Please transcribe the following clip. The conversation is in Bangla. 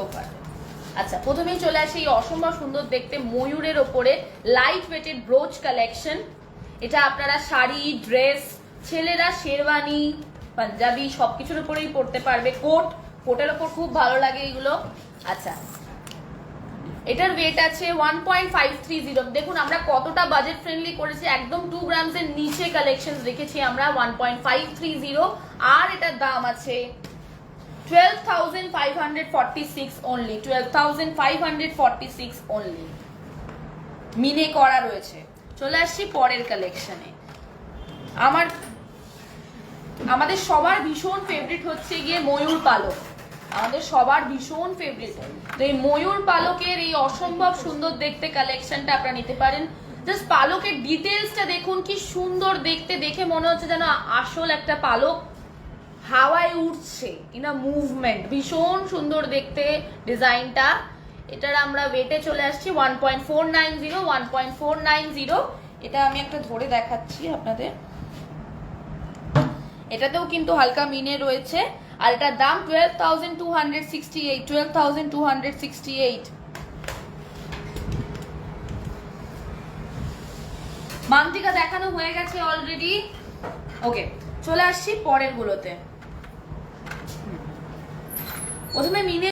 পরতেও পারবে। আচ্ছা, প্রথমেই চলে আসে এই অসম্ভব সুন্দর দেখতে ময়ূরের ওপরে লাইট ওয়েটেড ব্রোচ কালেকশন। এটা আপনারা শাড়ি, ড্রেস, ছেলেরা শেরওয়ানি, পাঞ্জাবি সবকিছুর উপরেই পরতে পারবে। কোটের ওপর খুব ভালো লাগে এগুলো। আচ্ছা, এটার ওয়েট আছে 1.530। দেখুন আমরা কতটা বাজেট ফ্রেন্ডলি করেছি, একদম 2 গ্রামস এর নিচে কালেকশন রেখেছি আমরা 1.530। আর এটার দাম আছে 12,546 অনলি, 12,546 অনলি। মিনে করা রয়েছে। চলে আসছি পরের কালেকশনে। আমাদের সবার ভীষণ ফেভারিট হচ্ছে গিয়ে ময়ূর পালক, আমাদের সবার ভীষণ ফেভারিট। তো এই ময়ূর পালকের এই অসম্ভব সুন্দর দেখতে কালেকশনটা আপনারা নিতে পারেন। জাস্ট পালকের ডিটেলসটা দেখুন কি সুন্দর দেখতে, দেখে মনে হচ্ছে যেন আসল একটা পালক হাওয়ায় উঠছে, ইন আ মুভমেন্ট। ভীষণ সুন্দর দেখতে ডিজাইনটা। এটার আমরা ওয়েটে চলে আসছি 1.490, 1.490। এটা আমি একটা ধরে দেখাচ্ছি আপনাদের। এটাতেও কিন্তু হালকা মিনে রয়েছে। আর এটার দাম 12,268, 12,268। মান্তিকা দেখানো হয়ে গেছে অলরেডি। ওকে, চলে আসছি পরের গুলোতে। প্রথমে মিনে